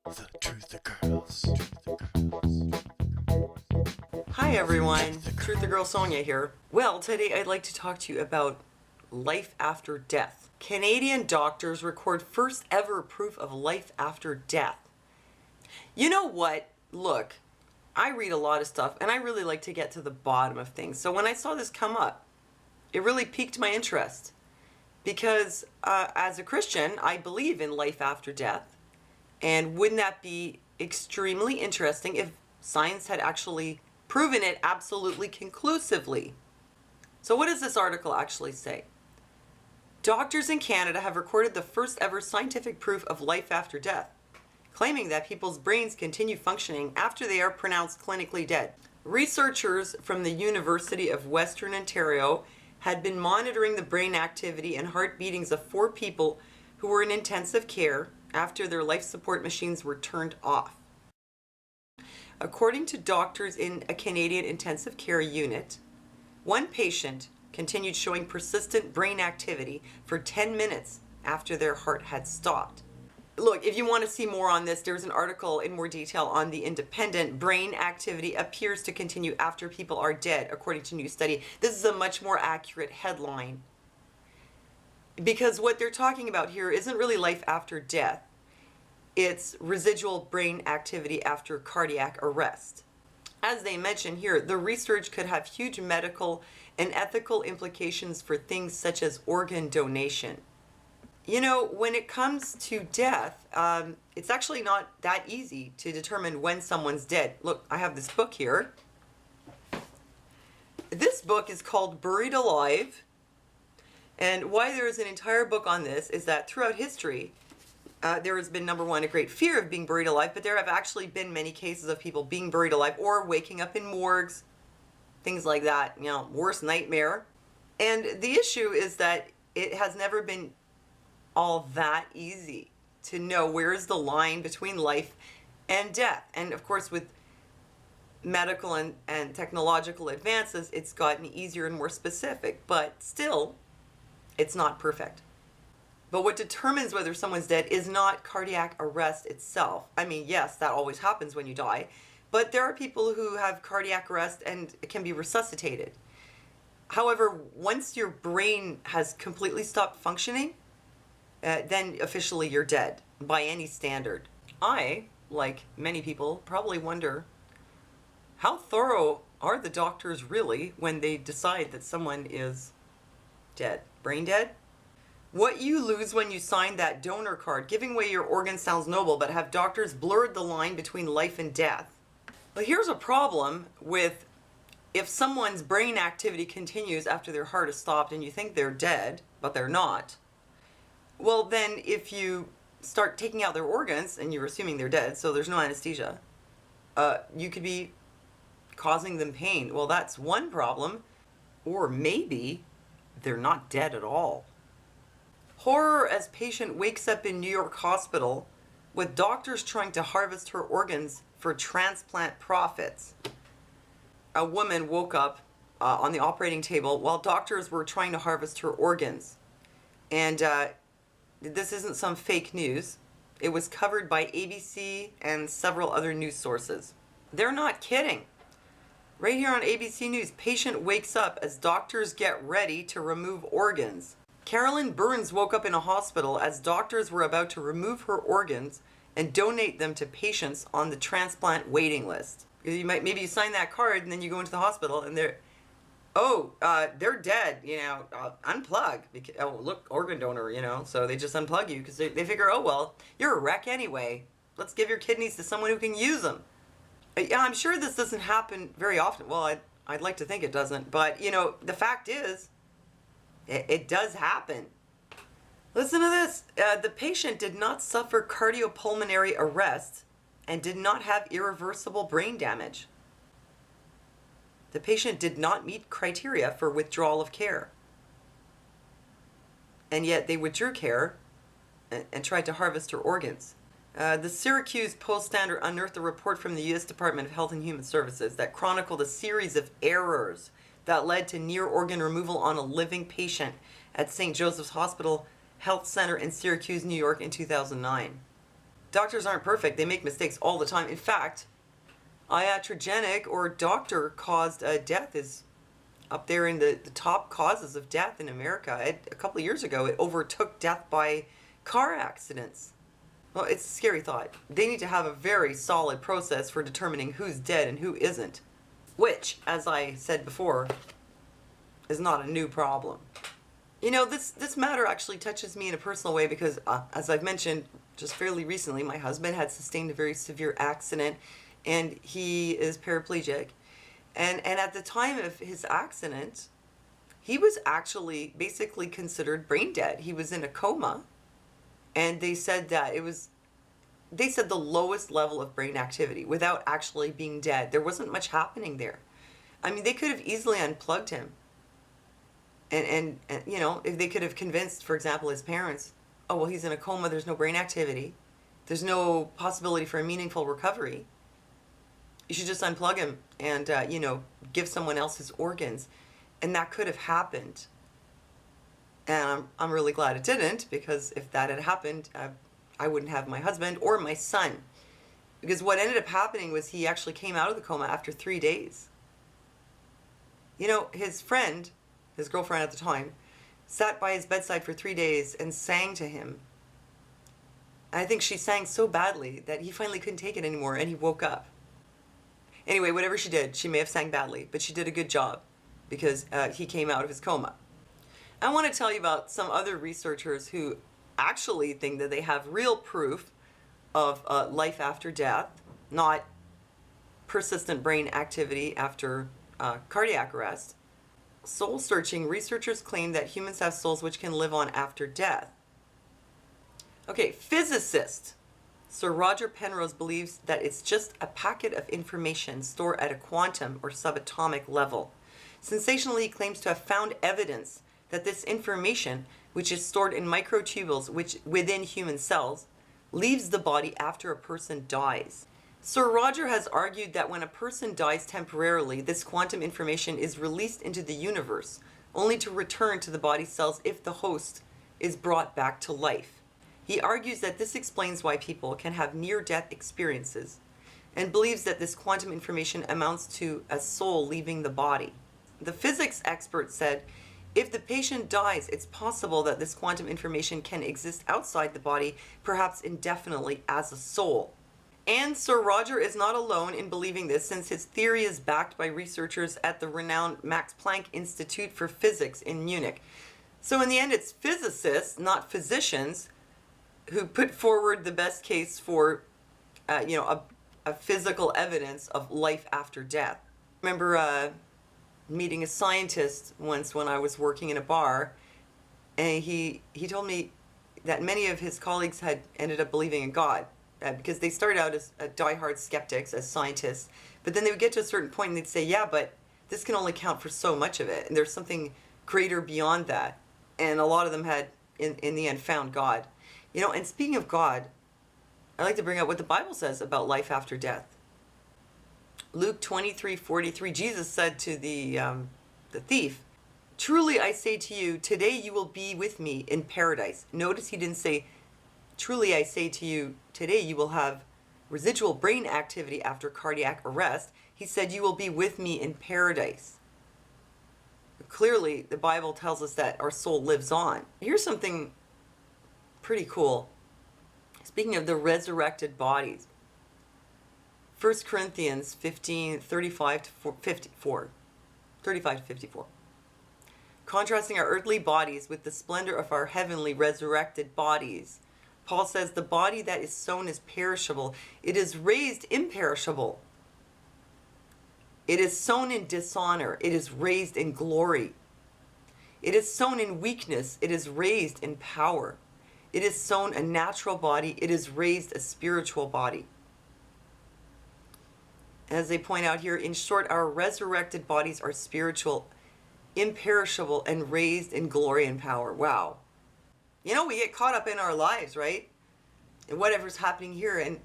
The Truth Girls. Hi everyone, Truth the Girl Sonia here. Well, today I'd like to talk to you about life after death. Canadian doctors record first ever proof of life after death. You know what? Look, I read a lot of stuff and I really like to get to the bottom of things. So when I saw this come up, it really piqued my interest because as a Christian, I believe in life after death. And wouldn't that be extremely interesting if science had actually proven it absolutely conclusively? So what does this article actually say? Doctors in Canada have recorded the first ever scientific proof of life after death, claiming that people's brains continue functioning after they are pronounced clinically dead. Researchers from the University of Western Ontario had been monitoring the brain activity and heart beatings of 4 people who were in intensive care after their life support machines were turned off. According to doctors in a Canadian intensive care unit, one patient continued showing persistent brain activity for 10 minutes after their heart had stopped. Look, if you want to see more on this, there's an article in more detail on the Independent. Brain activity appears to continue after people are dead, according to new study. This is a much more accurate headline, because what they're talking about here isn't really life after death. It's residual brain activity after cardiac arrest. As they mention here, the research could have huge medical and ethical implications for things such as organ donation. You know, when it comes to death, it's actually not that easy to determine when someone's dead. Look, I have this book here. This book is called Buried Alive. And why there is an entire book on this is that throughout history, there has been, number one, a great fear of being buried alive, but there have actually been many cases of people being buried alive or waking up in morgues, things like that, you know, worst nightmare. And the issue is that it has never been all that easy to know where is the line between life and death. And of course, with medical and technological advances, it's gotten easier and more specific, but still, it's not perfect. But what determines whether someone's dead is not cardiac arrest itself. I mean, yes, that always happens when you die, but there are people who have cardiac arrest and can be resuscitated. However, once your brain has completely stopped functioning, then officially you're dead by any standard. I, like many people, probably wonder, how thorough are the doctors really when they decide that someone is dead? Brain dead? What you lose when you sign that donor card, giving away your organ, sounds noble, but have doctors blurred the line between life and death? Well, here's a problem with if someone's brain activity continues after their heart is stopped and you think they're dead, but they're not. Well, then if you start taking out their organs and you're assuming they're dead, so there's no anesthesia, you could be causing them pain. Well, that's one problem. Or maybe they're not dead at all. Horror as patient wakes up in New York hospital with doctors trying to harvest her organs for transplant profits. A woman woke up on the operating table while doctors were trying to harvest her organs. And this isn't some fake news. It was covered by ABC and several other news sources. They're not kidding. Right here on ABC News, patient wakes up as doctors get ready to remove organs. Carolyn Burns woke up in a hospital as doctors were about to remove her organs and donate them to patients on the transplant waiting list. Maybe you sign that card and then you go into the hospital and they're dead, you know, unplug. Oh, look, organ donor, you know, so they just unplug you because they figure, oh, well, you're a wreck anyway. Let's give your kidneys to someone who can use them. Yeah, I'm sure this doesn't happen very often. Well, I'd like to think it doesn't, but, you know, the fact is, it does happen. Listen to this. The patient did not suffer cardiopulmonary arrest and did not have irreversible brain damage. The patient did not meet criteria for withdrawal of care. And yet they withdrew care and tried to harvest her organs. The Syracuse Post-Standard unearthed a report from the U.S. Department of Health and Human Services that chronicled a series of errors that led to near organ removal on a living patient at St. Joseph's Hospital Health Center in Syracuse, New York in 2009. Doctors aren't perfect. They make mistakes all the time. In fact, iatrogenic or doctor-caused death is up there in the top causes of death in America. A couple of years ago, it overtook death by car accidents. Well, it's a scary thought. They need to have a very solid process for determining who's dead and who isn't, which, as I said before, is not a new problem. You know, this matter actually touches me in a personal way because, as I've mentioned just fairly recently, my husband had sustained a very severe accident, and he is paraplegic. And at the time of his accident, he was actually basically considered brain dead. He was in a coma, and they said that they said the lowest level of brain activity without actually being dead. There wasn't much happening there. I mean, they could have easily unplugged him. And you know, if they could have convinced, for example, his parents, oh, well, he's in a coma, there's no brain activity, there's no possibility for a meaningful recovery, you should just unplug him and, you know, give someone else his organs. And that could have happened. And I'm really glad it didn't, because if that had happened, I wouldn't have my husband or my son. Because what ended up happening was he actually came out of the coma after 3 days. You know, his friend, his girlfriend at the time, sat by his bedside for 3 days and sang to him. And I think she sang so badly that he finally couldn't take it anymore and he woke up. Anyway, whatever she did, she may have sang badly, but she did a good job because he came out of his coma. I want to tell you about some other researchers who actually think that they have real proof of life after death, not persistent brain activity after cardiac arrest. Soul searching, researchers claim that humans have souls which can live on after death. Okay, physicist Sir Roger Penrose believes that it's just a packet of information stored at a quantum or subatomic level. Sensationally, he claims to have found evidence that this information, which is stored in microtubules within human cells, leaves the body after a person dies. Sir Roger has argued that when a person dies temporarily, this quantum information is released into the universe, only to return to the body cells if the host is brought back to life. He argues that this explains why people can have near-death experiences, and believes that this quantum information amounts to a soul leaving the body. The physics expert said, if the patient dies, it's possible that this quantum information can exist outside the body, perhaps indefinitely, as a soul. And Sir Roger is not alone in believing this, since his theory is backed by researchers at the renowned Max Planck Institute for Physics in Munich. So in the end, it's physicists, not physicians, who put forward the best case for, you know, a physical evidence of life after death. I remember meeting a scientist once when I was working in a bar, and he told me that many of his colleagues had ended up believing in God, because they started out as diehard skeptics, as scientists, but then they would get to a certain point and they'd say, yeah, but this can only count for so much of it, and there's something greater beyond that. And a lot of them had, in the end, found God. You know, and speaking of God, I like to bring up what the Bible says about life after death. Luke 23:43, Jesus said to the thief, truly I say to you, today you will be with me in paradise. Notice he didn't say, truly I say to you, today you will have residual brain activity after cardiac arrest. He said, you will be with me in paradise. Clearly, the Bible tells us that our soul lives on. Here's something pretty cool. Speaking of the resurrected bodies, 1 Corinthians 15, 35 to 54. 35 to 54. Contrasting our earthly bodies with the splendor of our heavenly resurrected bodies, Paul says, the body that is sown is perishable. It is raised imperishable. It is sown in dishonor. It is raised in glory. It is sown in weakness. It is raised in power. It is sown a natural body. It is raised a spiritual body. As they point out here, in short, our resurrected bodies are spiritual, imperishable, and raised in glory and power. Wow. You know, we get caught up in our lives, right? And whatever's happening here. And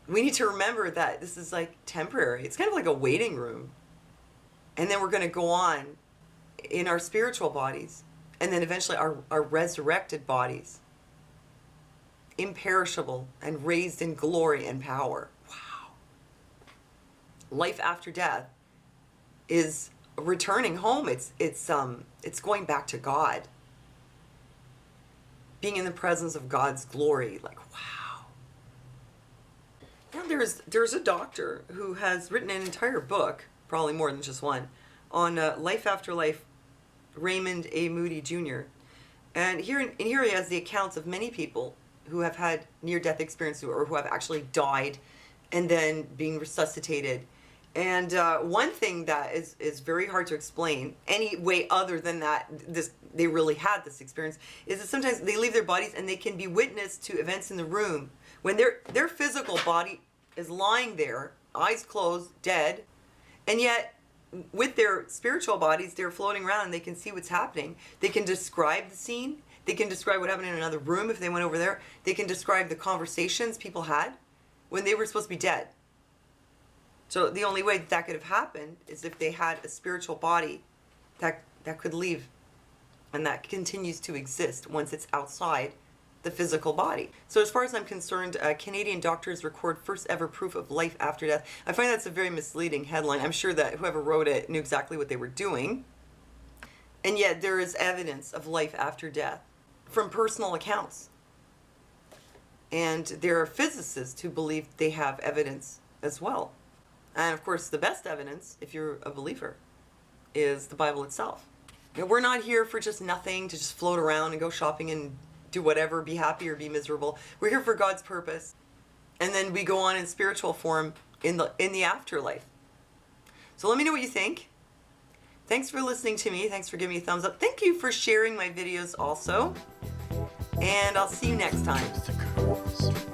we need to remember that this is like temporary. It's kind of like a waiting room. And then we're going to go on in our spiritual bodies. And then eventually our resurrected bodies. imperishable, and raised in glory and power. Wow. Life after death is returning home. It's going back to God. Being in the presence of God's glory. Like, wow. Now there's a doctor who has written an entire book, probably more than just one, on life after life, Raymond A. Moody Jr. And here he has the accounts of many people who have had near-death experiences or who have actually died and then being resuscitated. And one thing that is very hard to explain any way other than that they really had this experience is that sometimes they leave their bodies and they can be witness to events in the room when their physical body is lying there, eyes closed, dead, and yet with their spiritual bodies, they're floating around and they can see what's happening. They can describe the scene. They can describe what happened in another room if they went over there. They can describe the conversations people had when they were supposed to be dead. So the only way that could have happened is if they had a spiritual body that could leave and that continues to exist once it's outside the physical body. So as far as I'm concerned, Canadian doctors record first ever proof of life after death. I find that's a very misleading headline. I'm sure that whoever wrote it knew exactly what they were doing. And yet there is evidence of life after death from personal accounts. And there are physicists who believe they have evidence as well. And of course, the best evidence, if you're a believer, is the Bible itself. You know, we're not here for just nothing, to just float around and go shopping and do whatever, be happy or be miserable. We're here for God's purpose. And then we go on in spiritual form in the afterlife. So let me know what you think. Thanks for listening to me. Thanks for giving me a thumbs up. Thank you for sharing my videos also. And I'll see you next time. The girls.